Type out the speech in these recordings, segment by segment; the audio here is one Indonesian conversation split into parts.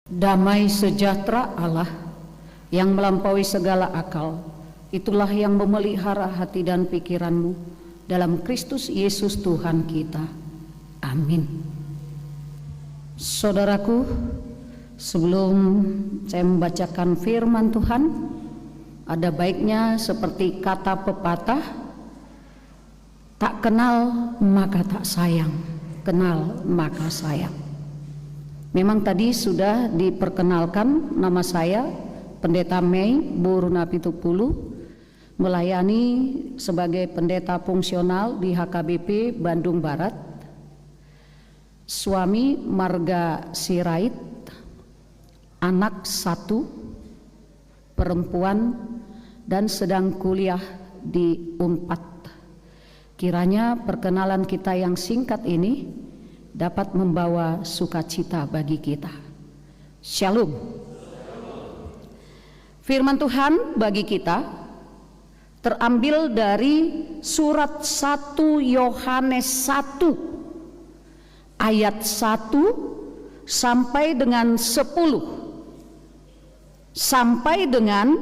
Damai sejahtera Allah yang melampaui segala akal, itulah yang memelihara hati dan pikiranmu dalam Kristus Yesus Tuhan kita. Amin. Saudaraku, sebelum saya membacakan firman Tuhan, ada baiknya seperti kata pepatah, tak kenal maka tak sayang, kenal maka sayang. Memang tadi sudah diperkenalkan, nama saya Pendeta Mei Boruna Pitupulu, melayani sebagai pendeta fungsional di HKBP Bandung Barat. Suami Marga Sirait, anak 1 perempuan dan sedang kuliah di Unpad. Kiranya perkenalan kita yang singkat ini dapat membawa sukacita bagi kita. Shalom. Firman Tuhan bagi kita terambil dari surat 1 Yohanes 1 ayat 1 sampai dengan 10 sampai dengan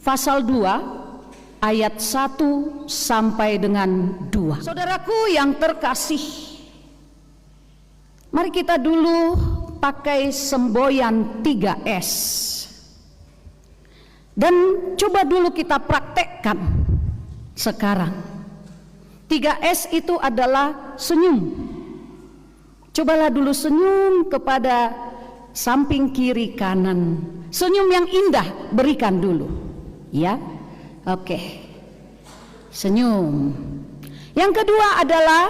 pasal 2 ayat 1 sampai dengan 2. Saudaraku yang terkasih, mari kita dulu pakai semboyan 3S. Dan coba dulu kita praktekkan sekarang. 3S itu adalah senyum. Cobalah dulu senyum kepada samping kiri kanan. Senyum yang indah berikan dulu. Ya, oke. Senyum. Yang kedua adalah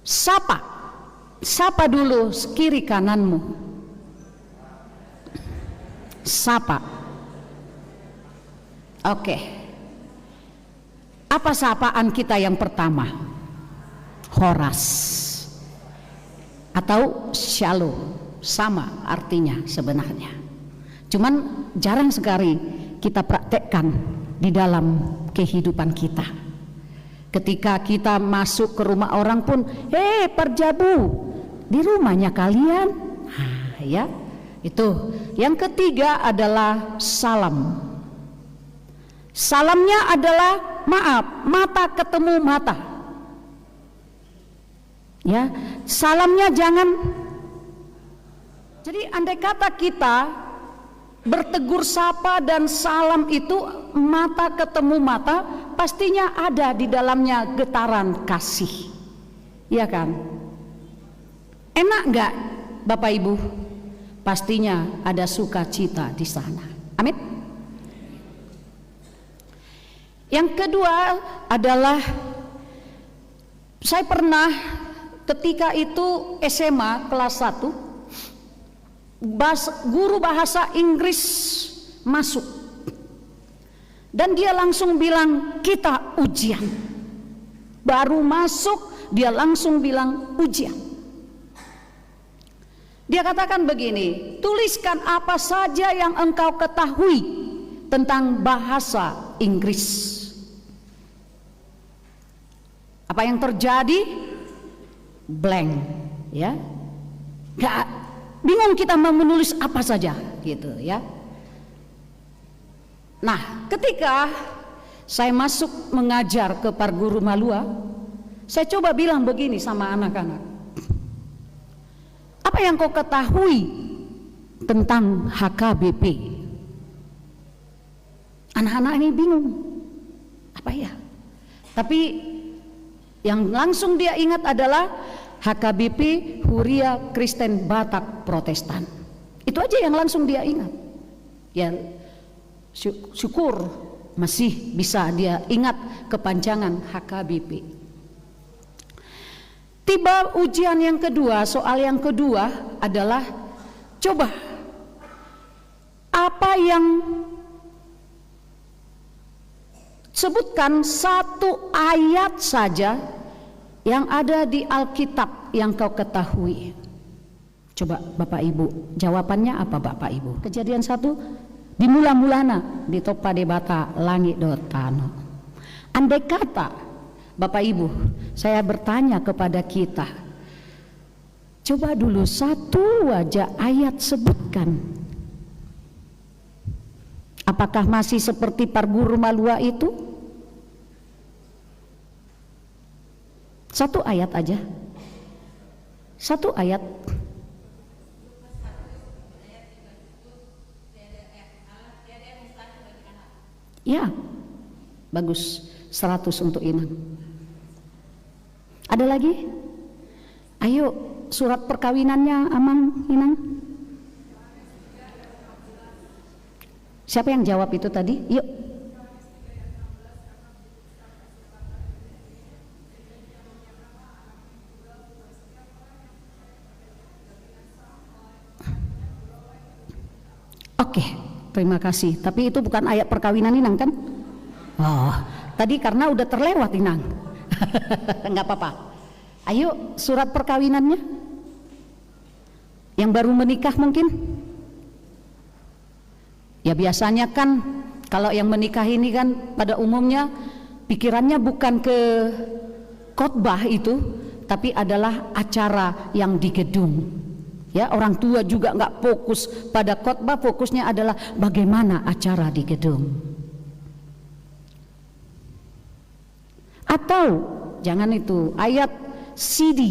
sapa. Sapa dulu kiri kananmu. Sapa. Oke. Apa sapaan kita yang pertama? Horas atau shalom, sama artinya sebenarnya. Cuman jarang sekali kita praktekkan di dalam kehidupan kita. Ketika kita masuk ke rumah orang pun, hei Parjabu, di rumahnya kalian. Nah, ya, itu. Yang ketiga adalah salam. Salamnya adalah maaf, mata ketemu mata. Ya, salamnya jangan. Jadi andai kata kita bertegur sapa dan salam itu mata ketemu mata, pastinya ada di dalamnya getaran kasih. Ya kan? Enak enggak Bapak Ibu? Pastinya ada sukacita di sana. Amin. Yang kedua adalah, saya pernah ketika itu SMA kelas 1, guru bahasa Inggris masuk dan dia langsung bilang kita ujian. Baru masuk dia langsung bilang ujian. Dia katakan begini, tuliskan apa saja yang engkau ketahui tentang bahasa Inggris. Apa yang terjadi? Blank, ya. Gak bingung kita mau menulis apa saja gitu ya. Nah, ketika saya masuk mengajar ke Parguru Malua, saya coba bilang begini sama anak-anak. Apa yang kau ketahui tentang HKBP? Anak-anak ini bingung. Apa ya? Tapi yang langsung dia ingat adalah HKBP Huria Kristen Batak Protestan. Itu aja yang langsung dia ingat. Ya, syukur masih bisa dia ingat kepanjangan HKBP. Tiba ujian yang kedua, soal yang kedua adalah coba apa yang, sebutkan satu ayat saja yang ada di Alkitab yang kau ketahui. Coba Bapak Ibu, jawabannya apa Bapak Ibu? Kejadian 1, di mula-mulana di topa debata langit dotano. Andai kata Bapak Ibu, saya bertanya kepada kita, Coba dulu satu aja ayat sebutkan. Apakah masih seperti Parguru Malua itu? Satu ayat aja. Satu ayat. Ya, bagus. 100 untuk Inang. Ada lagi? Ayo, surat perkawinannya Amang, Inang. Siapa yang jawab itu tadi? Yuk. Oke, terima kasih. Tapi itu bukan ayat perkawinan Inang kan? Oh, tadi karena udah terlewat Inang. Enggak apa-apa. Ayo surat perkawinannya. Yang baru menikah mungkin? Ya biasanya kan kalau yang menikah ini kan pada umumnya pikirannya bukan ke khotbah itu, tapi adalah acara yang di gedung. Ya, orang tua juga nggak fokus pada khotbah, fokusnya adalah bagaimana acara di gedung. Atau jangan itu ayat CD.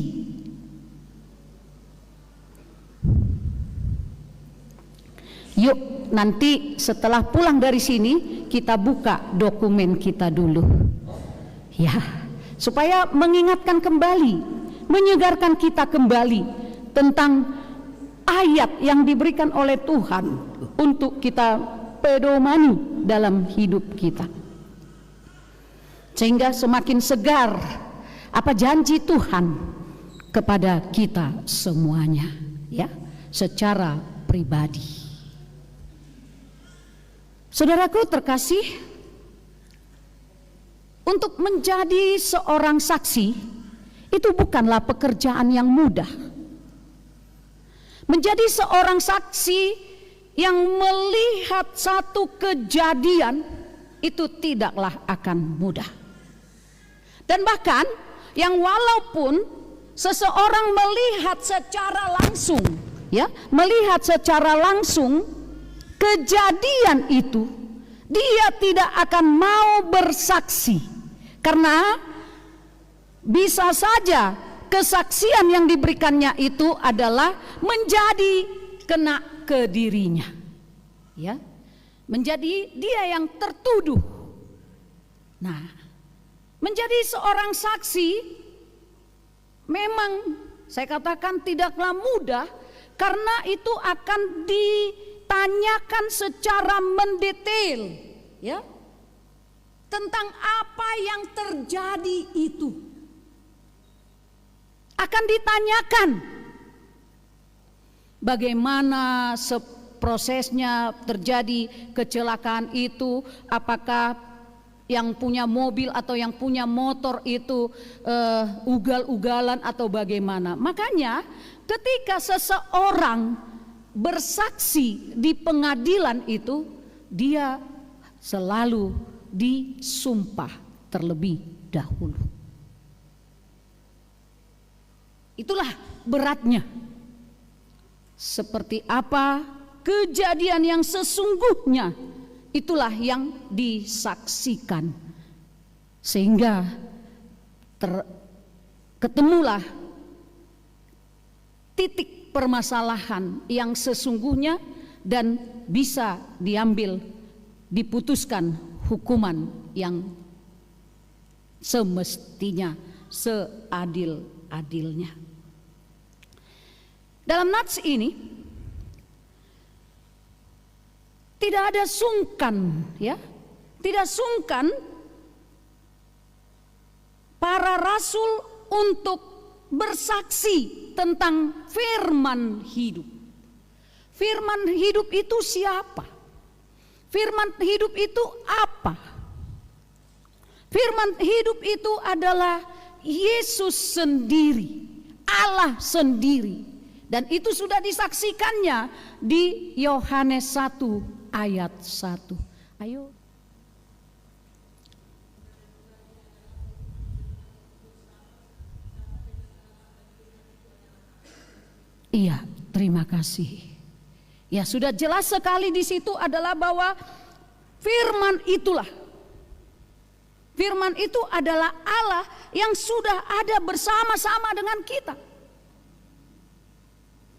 Yuk nanti setelah pulang dari sini kita buka dokumen kita dulu, ya, supaya mengingatkan kembali, menyegarkan kita kembali tentang ayat yang diberikan oleh Tuhan untuk kita pedomani dalam hidup kita, sehingga semakin segar apa janji Tuhan kepada kita semuanya, ya, secara pribadi. Saudaraku terkasih, untuk menjadi seorang saksi itu bukanlah pekerjaan yang mudah. Menjadi seorang saksi yang melihat satu kejadian itu tidaklah akan mudah. Dan bahkan yang walaupun seseorang melihat secara langsung, ya, melihat secara langsung kejadian itu, dia tidak akan mau bersaksi karena bisa saja kesaksian yang diberikannya itu adalah menjadi kena ke dirinya, ya, menjadi dia yang tertuduh. Nah, menjadi seorang saksi memang saya katakan tidaklah mudah, karena itu akan ditanyakan secara mendetail, ya, tentang apa yang terjadi itu. Akan ditanyakan bagaimana prosesnya terjadi kecelakaan itu, apakah yang punya mobil atau yang punya motor itu ugal-ugalan atau bagaimana. Makanya ketika seseorang bersaksi di pengadilan itu, dia selalu disumpah terlebih dahulu. Itulah beratnya. Seperti apa kejadian yang sesungguhnya, itulah yang disaksikan, sehingga ketemulah titik permasalahan yang sesungguhnya dan bisa diambil, diputuskan hukuman yang semestinya, seadil-adilnya. Dalam nats ini tidak ada sungkan, ya, tidak sungkan para rasul untuk bersaksi tentang firman hidup. Firman hidup itu siapa? Firman hidup itu apa? Firman hidup itu adalah Yesus sendiri, Allah sendiri. Dan itu sudah disaksikannya di Yohanes 1 ayat 1. Ayo. Iya, terima kasih. Ya, sudah jelas sekali di situ adalah bahwa firman itu adalah Allah yang sudah ada bersama-sama dengan kita.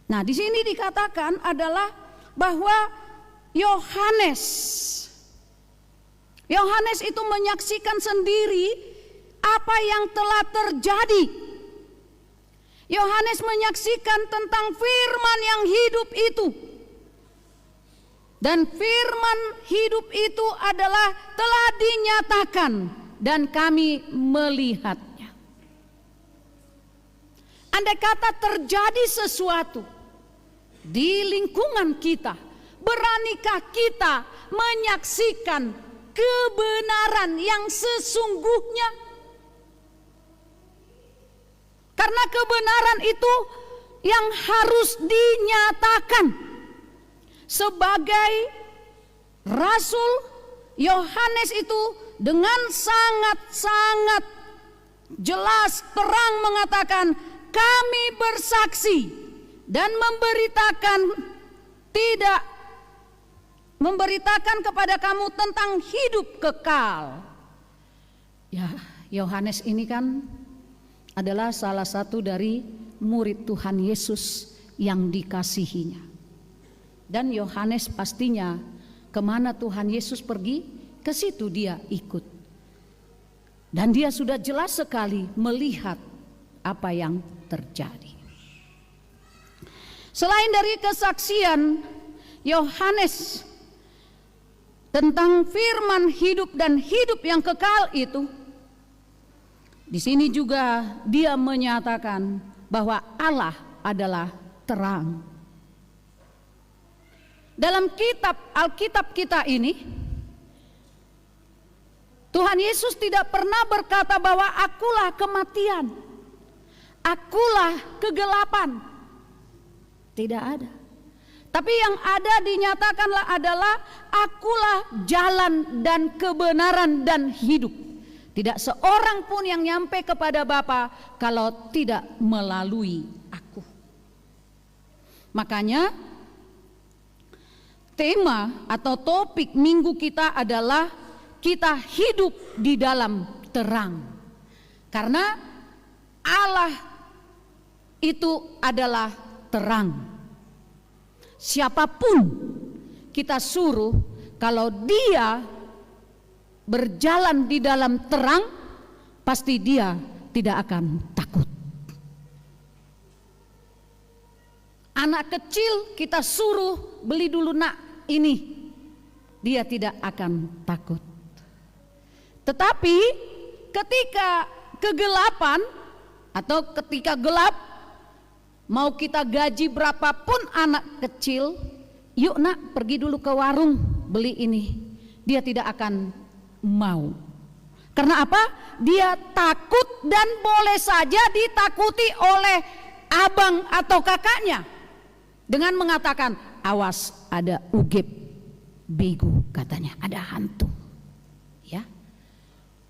Nah, di sini dikatakan adalah bahwa Yohanes itu menyaksikan sendiri apa yang telah terjadi. Yohanes menyaksikan tentang firman yang hidup itu. Dan firman hidup itu adalah telah dinyatakan dan kami melihatnya. Andai kata terjadi sesuatu di lingkungan kita, beranikah kita menyaksikan kebenaran yang sesungguhnya? Karena kebenaran itu yang harus dinyatakan. Sebagai Rasul Yohanes itu dengan sangat-sangat jelas terang mengatakan, kami bersaksi dan memberitakan kepada kamu tentang hidup kekal. Ya, Yohanes ini kan adalah salah satu dari murid Tuhan Yesus yang dikasihinya. Dan Yohanes pastinya kemana Tuhan Yesus pergi, ke situ dia ikut. Dan dia sudah jelas sekali melihat apa yang terjadi. Selain dari kesaksian Yohanes tentang firman hidup dan hidup yang kekal itu, di sini juga dia menyatakan bahwa Allah adalah terang. Dalam kitab Alkitab kita ini, Tuhan Yesus tidak pernah berkata bahwa akulah kematian, akulah kegelapan. Tidak ada. Tapi yang ada dinyatakanlah adalah akulah jalan dan kebenaran dan hidup. Tidak seorang pun yang nyampe kepada Bapa kalau tidak melalui aku. Makanya tema atau topik minggu kita adalah kita hidup di dalam terang. Karena Allah itu adalah terang. Siapapun kita suruh, kalau dia berjalan di dalam terang, pasti dia tidak akan takut. Anak kecil kita suruh beli dulu nak ini, dia tidak akan takut. Tetapi ketika kegelapan atau ketika gelap, mau kita gaji berapapun anak kecil, yuk nak pergi dulu ke warung beli ini, dia tidak akan mau. Karena apa? Dia takut dan boleh saja ditakuti oleh abang atau kakaknya dengan mengatakan, awas ada ugep bego, katanya ada hantu. Ya.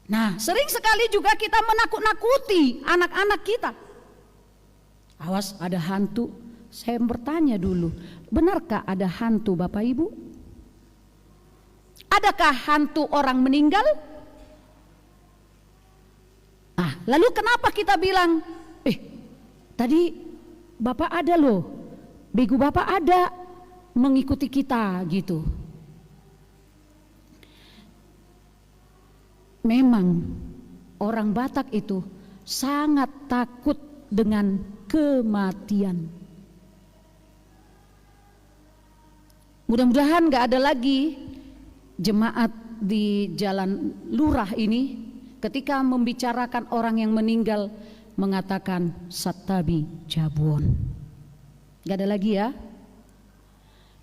Nah, sering sekali juga kita menakut-nakuti anak-anak kita. Awas ada hantu. Saya bertanya dulu, benarkah ada hantu Bapak Ibu? Adakah hantu orang meninggal? Nah, lalu kenapa kita bilang, tadi Bapak ada loh, bego Bapak ada mengikuti kita gitu. Memang orang Batak itu sangat takut dengan kematian. Mudah-mudahan gak ada lagi jemaat di Jalan Lurah ini ketika membicarakan orang yang meninggal mengatakan Satabi Jabon. Gak ada lagi ya.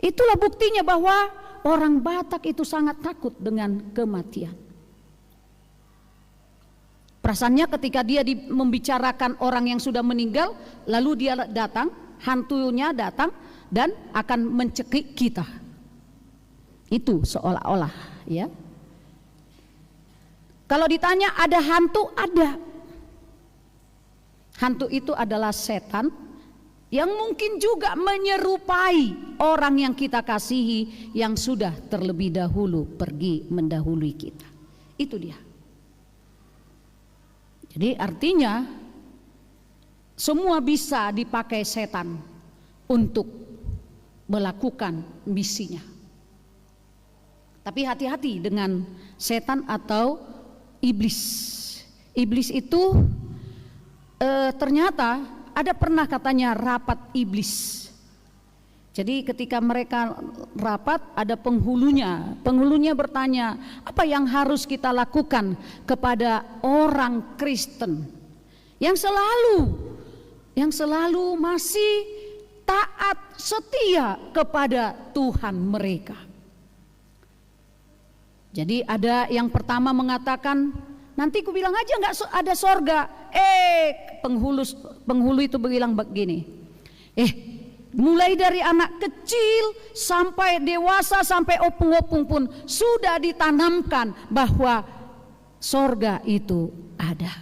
Itulah buktinya bahwa orang Batak itu sangat takut dengan kematian. Perasaannya ketika dia membicarakan orang yang sudah meninggal, lalu dia datang, hantunya datang dan akan mencekik kita. Itu seolah-olah ya. Kalau ditanya ada hantu, ada. Hantu itu adalah setan yang mungkin juga menyerupai orang yang kita kasihi yang sudah terlebih dahulu pergi mendahului kita. Itu dia. Jadi artinya semua bisa dipakai setan untuk melakukan misinya. Tapi hati-hati dengan setan atau iblis. Iblis itu ternyata ada pernah katanya rapat iblis. Jadi ketika mereka rapat ada penghulunya. Penghulunya bertanya, apa yang harus kita lakukan kepada orang Kristen yang selalu masih taat setia kepada Tuhan mereka. Jadi ada yang pertama mengatakan, nanti ku bilang aja nggak ada sorga. Penghulu itu bilang begini, mulai dari anak kecil sampai dewasa sampai opung-opung pun sudah ditanamkan bahwa sorga itu ada.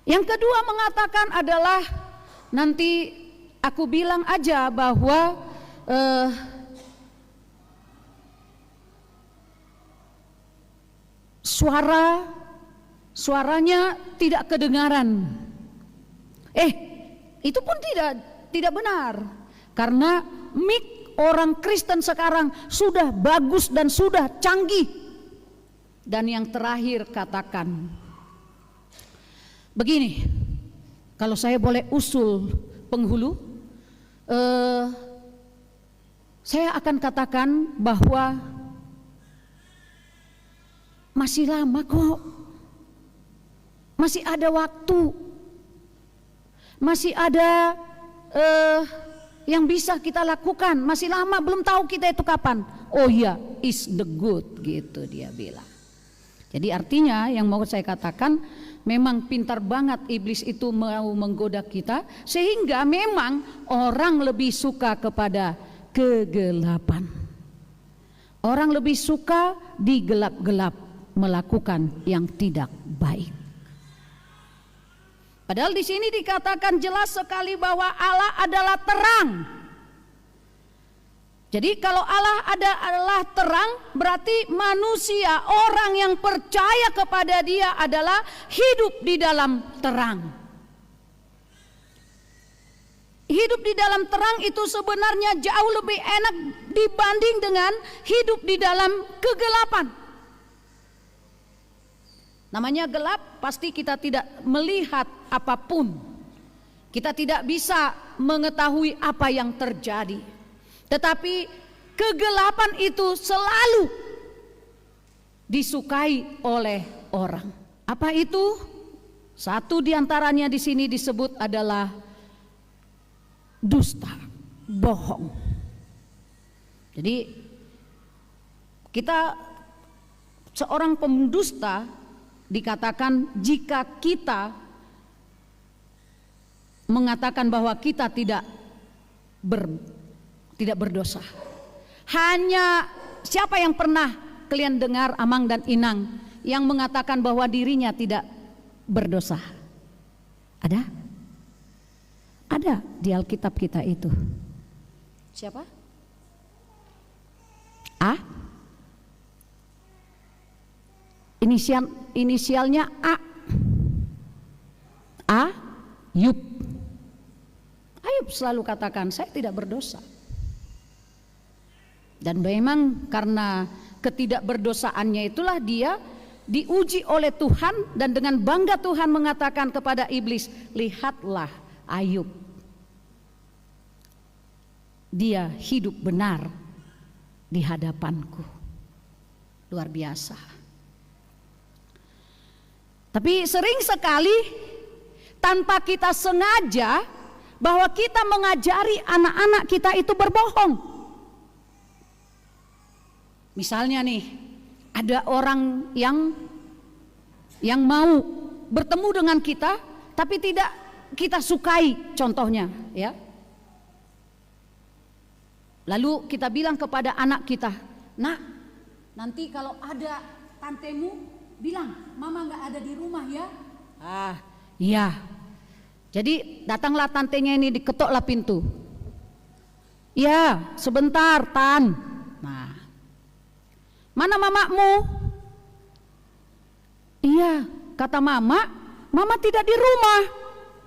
Yang kedua mengatakan adalah, nanti aku bilang aja bahwa suaranya tidak kedengaran. Itu pun tidak benar, karena mic orang Kristen sekarang sudah bagus dan sudah canggih. Dan yang terakhir katakan begini, kalau saya boleh usul penghulu, saya akan katakan bahwa masih lama kok, masih ada waktu, masih ada yang bisa kita lakukan, masih lama, belum tahu kita itu kapan. Oh iya, is the good, gitu dia bilang. Jadi artinya yang mau saya katakan, memang pintar banget iblis itu mau menggoda kita, sehingga memang orang lebih suka kepada kegelapan. Orang lebih suka di gelap-gelap melakukan yang tidak baik. Padahal di sini dikatakan jelas sekali bahwa Allah adalah terang. Jadi kalau Allah adalah terang, berarti manusia, orang yang percaya kepada Dia adalah hidup di dalam terang. Hidup di dalam terang itu sebenarnya jauh lebih enak dibanding dengan hidup di dalam kegelapan. Namanya gelap, pasti kita tidak melihat apapun. Kita tidak bisa mengetahui apa yang terjadi. Tetapi kegelapan itu selalu disukai oleh orang. Apa itu? Satu diantaranya di sini disebut adalah dusta, bohong. Jadi kita seorang pendusta dikatakan jika kita mengatakan bahwa kita tidak berdosa. Hanya siapa yang pernah kalian dengar Amang dan Inang yang mengatakan bahwa dirinya tidak berdosa? Ada? Ada di Alkitab kita itu. Siapa? Inisialnya A. Ayub. Ayub selalu katakan, saya tidak berdosa. Dan memang karena ketidakberdosaannya itulah dia diuji oleh Tuhan, dan dengan bangga Tuhan mengatakan kepada iblis, lihatlah Ayub, dia hidup benar di hadapanku. Luar biasa. Tapi sering sekali tanpa kita sengaja bahwa kita mengajari anak-anak kita itu berbohong. Misalnya nih, ada orang yang mau bertemu dengan kita tapi tidak kita sukai, contohnya ya. Lalu kita bilang kepada anak kita, "Nak, nanti kalau ada tantemu bilang, Mama nggak ada di rumah ya." Iya. Jadi datanglah tantenya ini, diketoklah pintu. Ya, sebentar Tan. Nah, mana mamamu? Iya, kata mama tidak di rumah.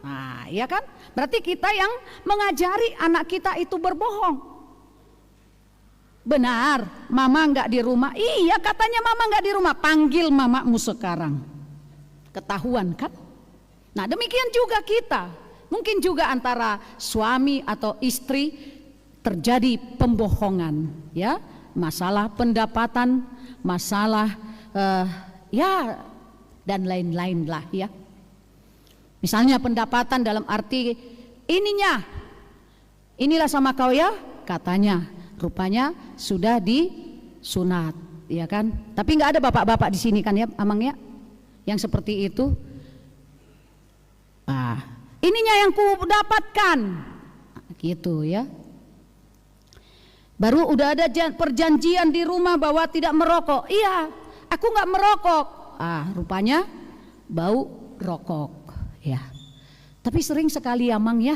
Nah, iya kan? Berarti kita yang mengajari anak kita itu berbohong. Benar, mama nggak di rumah. Iya, katanya mama nggak di rumah. Panggil mamamu sekarang. Ketahuan kan? Nah, demikian juga kita. Mungkin juga antara suami atau istri terjadi pembohongan, ya, masalah pendapatan, masalah ya dan lain-lain lah, ya. Misalnya pendapatan dalam arti inilah sama kau ya, katanya, rupanya sudah disunat, ya kan? Tapi nggak ada bapak-bapak di sini kan ya, Amang ya, yang seperti itu. Nah, ininya yang ku dapatkan, gitu ya. Baru udah ada perjanjian di rumah bahwa tidak merokok. Iya, aku nggak merokok. Rupanya bau rokok, ya. Tapi sering sekali ya, Mang ya,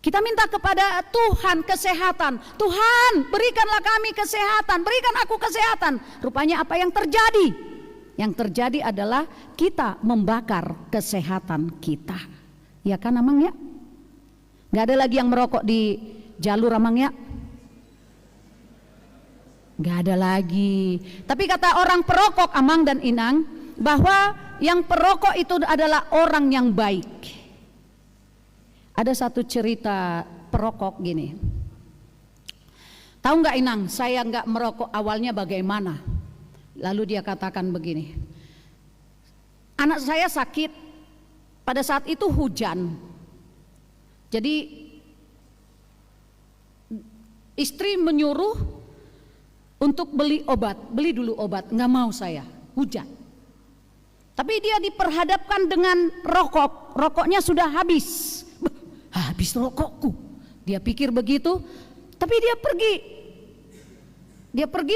kita minta kepada Tuhan kesehatan. Tuhan, berikanlah kami kesehatan, berikan aku kesehatan. Rupanya apa yang terjadi? Yang terjadi adalah kita membakar kesehatan kita. Ya kan Amang ya? Gak ada lagi yang merokok di jalur Amang ya? Gak ada lagi. Tapi kata orang perokok Amang dan Inang, bahwa yang perokok itu adalah orang yang baik. Ada satu cerita perokok gini. Tahu gak Inang, saya gak merokok awalnya bagaimana? Lalu dia katakan begini, anak saya sakit, pada saat itu hujan. Jadi istri menyuruh untuk beli obat, beli dulu obat, nggak mau saya, hujan. Tapi dia diperhadapkan dengan rokok, rokoknya sudah habis. Habis rokokku, dia pikir begitu. Tapi dia pergi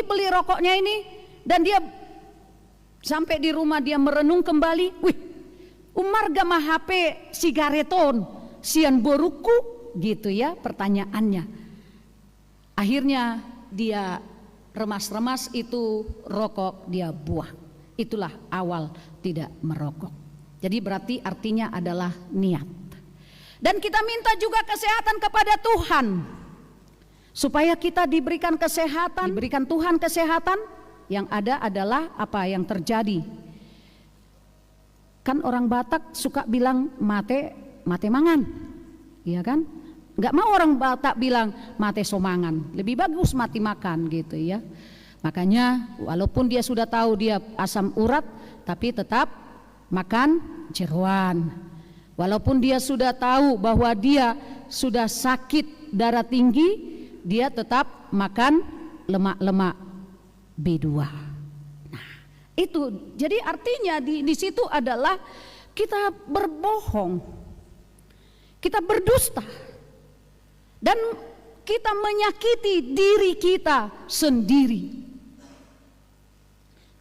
beli rokoknya ini. Dan dia sampai di rumah dia merenung kembali, wih, umar gama HP sigareton, sian boruku, gitu ya pertanyaannya. Akhirnya dia remas-remas itu rokok, dia buang. Itulah awal tidak merokok. Jadi berarti artinya adalah niat. Dan kita minta juga kesehatan kepada Tuhan, supaya kita diberikan kesehatan, diberikan Tuhan kesehatan. Yang ada adalah apa yang terjadi. Kan orang Batak suka bilang mate mangan, iya kan? Nggak mau orang Batak bilang mate somangan, lebih bagus mati makan gitu ya. Makanya walaupun dia sudah tahu dia asam urat, tapi tetap makan jeroan. Walaupun dia sudah tahu bahwa dia sudah sakit darah tinggi, dia tetap makan lemak-lemak B2. Nah, itu jadi artinya di situ adalah kita berbohong, kita berdusta, dan kita menyakiti diri kita sendiri.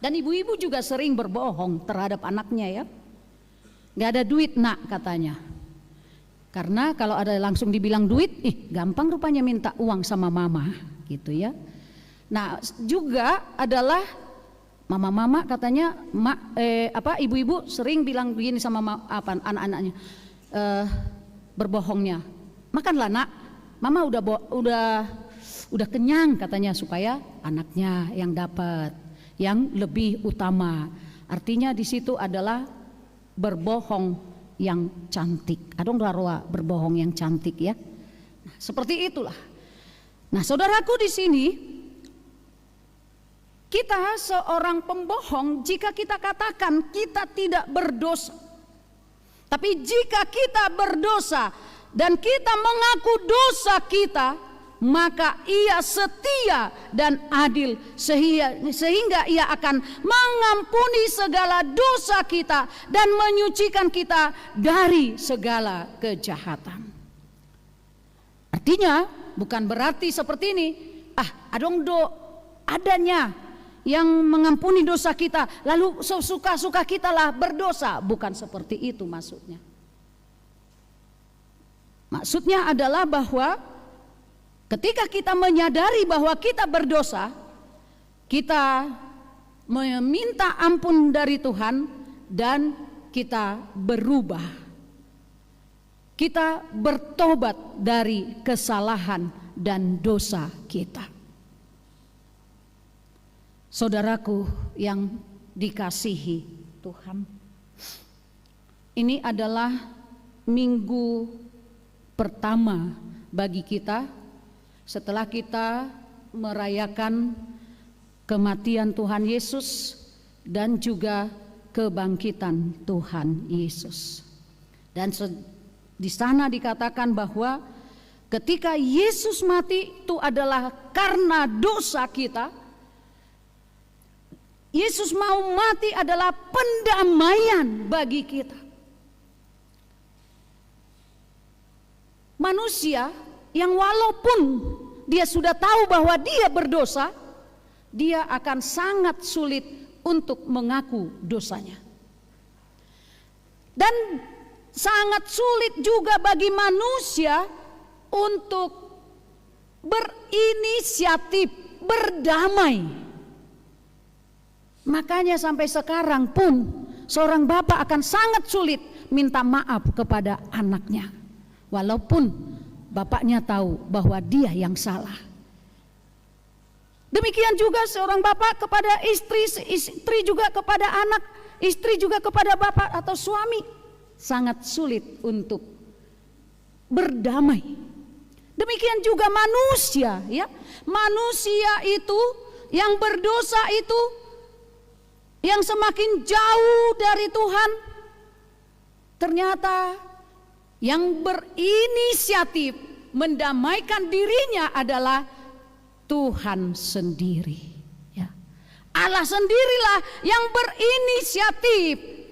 Dan ibu-ibu juga sering berbohong terhadap anaknya ya. Gak ada duit nak katanya. Karena kalau ada langsung dibilang duit, gampang rupanya minta uang sama mama gitu ya. Nah juga adalah mama-mama katanya, ibu-ibu sering bilang begini sama anak-anaknya, berbohongnya, makanlah nak, mama udah kenyang katanya, supaya anaknya yang dapat yang lebih utama. Artinya di situ adalah berbohong yang cantik. Adong raroa berbohong yang cantik ya. Nah, seperti itulah. Nah saudaraku, di sini kita seorang pembohong jika kita katakan kita tidak berdosa. Tapi jika kita berdosa dan kita mengaku dosa kita, maka ia setia dan adil sehingga ia akan mengampuni segala dosa kita dan menyucikan kita dari segala kejahatan. Artinya bukan berarti seperti ini, adong adanya yang mengampuni dosa kita, lalu suka-suka kita lah berdosa. Bukan seperti itu maksudnya. Maksudnya adalah bahwa ketika kita menyadari bahwa kita berdosa, kita meminta ampun dari Tuhan dan kita berubah. Kita bertobat dari kesalahan dan dosa kita. Saudaraku yang dikasihi Tuhan, ini adalah minggu pertama bagi kita setelah kita merayakan kematian Tuhan Yesus dan juga kebangkitan Tuhan Yesus. Dan di sana dikatakan bahwa ketika Yesus mati itu adalah karena dosa kita. Yesus mau mati adalah pendamaian bagi kita. Manusia yang walaupun dia sudah tahu bahwa dia berdosa, dia akan sangat sulit untuk mengaku dosanya. Dan sangat sulit juga bagi manusia untuk berinisiatif berdamai. Makanya sampai sekarang pun seorang bapak akan sangat sulit minta maaf kepada anaknya, walaupun bapaknya tahu bahwa dia yang salah. Demikian juga seorang bapak kepada istri, istri juga kepada anak, istri juga kepada bapak atau suami. Sangat sulit untuk berdamai. Demikian juga manusia, ya. Manusia itu yang berdosa itu, yang semakin jauh dari Tuhan, ternyata yang berinisiatif mendamaikan dirinya adalah Tuhan sendiri, ya. Allah sendirilah yang berinisiatif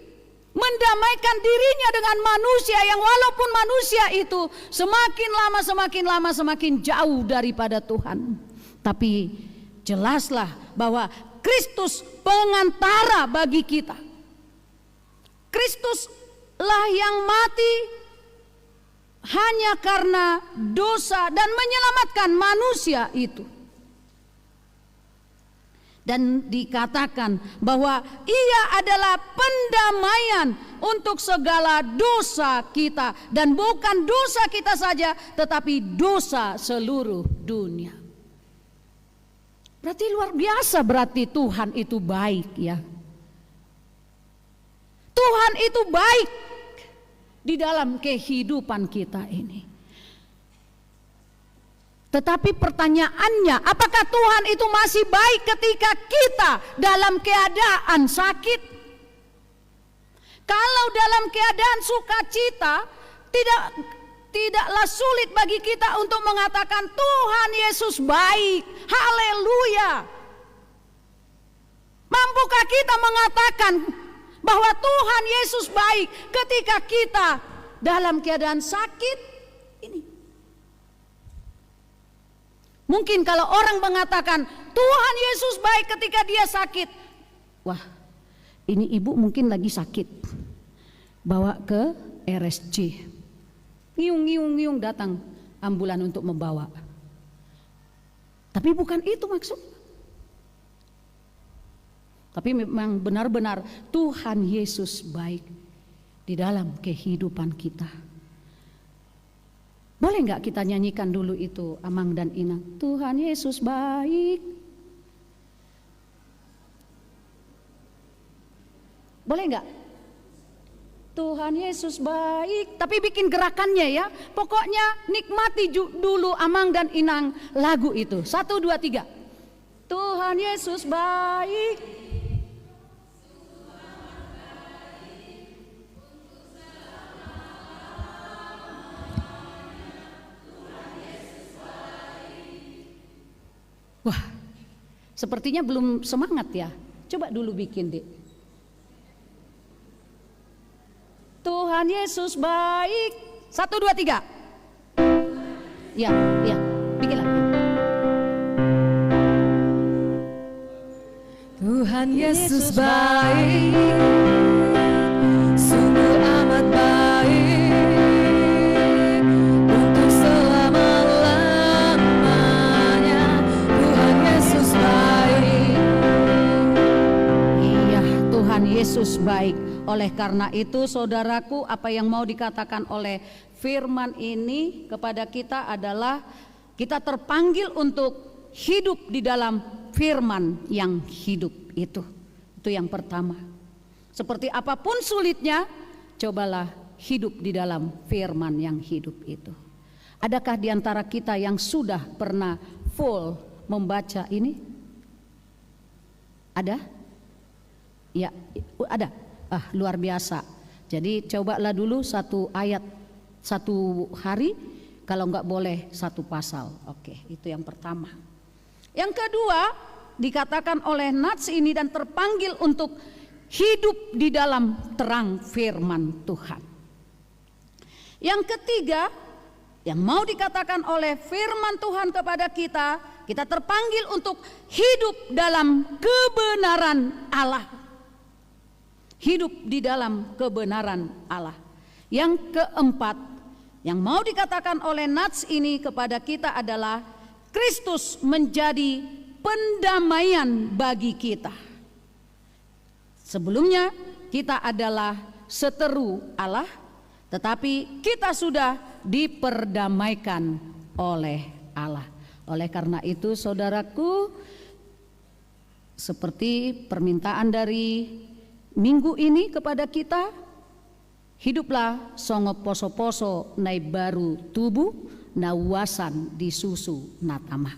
mendamaikan dirinya dengan manusia yang walaupun manusia itu semakin lama semakin jauh daripada Tuhan. Tapi jelaslah bahwa Kristus pengantara bagi kita. Kristuslah yang mati hanya karena dosa dan menyelamatkan manusia itu. Dan dikatakan bahwa ia adalah pendamaian untuk segala dosa kita. Dan bukan dosa kita saja, tetapi dosa seluruh dunia. Berarti luar biasa, berarti Tuhan itu baik, ya. Tuhan itu baik di dalam kehidupan kita ini. Tetapi pertanyaannya, apakah Tuhan itu masih baik ketika kita dalam keadaan sakit? Kalau dalam keadaan sukacita, tidaklah sulit bagi kita untuk mengatakan Tuhan Yesus baik. Haleluya. Mampukah kita mengatakan bahwa Tuhan Yesus baik ketika kita dalam keadaan sakit ini? Mungkin kalau orang mengatakan Tuhan Yesus baik ketika dia sakit, wah, ini ibu mungkin lagi sakit, bawa ke RSC. Ngiung datang ambulan untuk membawa. Tapi bukan itu maksud. Tapi memang benar-benar Tuhan Yesus baik di dalam kehidupan kita. Boleh nggak kita nyanyikan dulu itu Amang dan Inang? Tuhan Yesus baik. Boleh nggak? Tuhan Yesus baik, tapi bikin gerakannya, ya. Pokoknya nikmati dulu Amang dan Inang lagu itu. 1, 2, 3. Tuhan Yesus baik. Wah, sepertinya belum semangat, ya. Coba dulu bikin, Dek. Tuhan Yesus baik. 1, 2, 3. Ya, bikin lagi. Tuhan Yesus baik, sungguh amat baik Yesus baik. Oleh karena itu saudaraku, apa yang mau dikatakan oleh firman ini kepada kita adalah kita terpanggil untuk hidup di dalam firman yang hidup itu. Itu yang pertama. Seperti apapun sulitnya, cobalah hidup di dalam firman yang hidup itu. Adakah di antara kita yang sudah pernah full membaca ini? Ada? Ya, ada. Luar biasa. Jadi cobalah dulu satu ayat satu hari, kalau enggak boleh satu pasal. Oke, itu yang pertama. Yang kedua, dikatakan oleh Nats ini dan terpanggil untuk hidup di dalam terang firman Tuhan. Yang ketiga, yang mau dikatakan oleh firman Tuhan kepada kita, kita terpanggil untuk hidup dalam kebenaran Allah. Hidup di dalam kebenaran Allah. Yang keempat, yang mau dikatakan oleh Nats ini kepada kita adalah Kristus menjadi pendamaian bagi kita. Sebelumnya kita adalah seteru Allah, tetapi kita sudah diperdamaikan oleh Allah. Oleh karena itu saudaraku, seperti permintaan dari minggu ini kepada kita, hiduplah songo poso-poso nai baru tubuh nawasan di susu natama.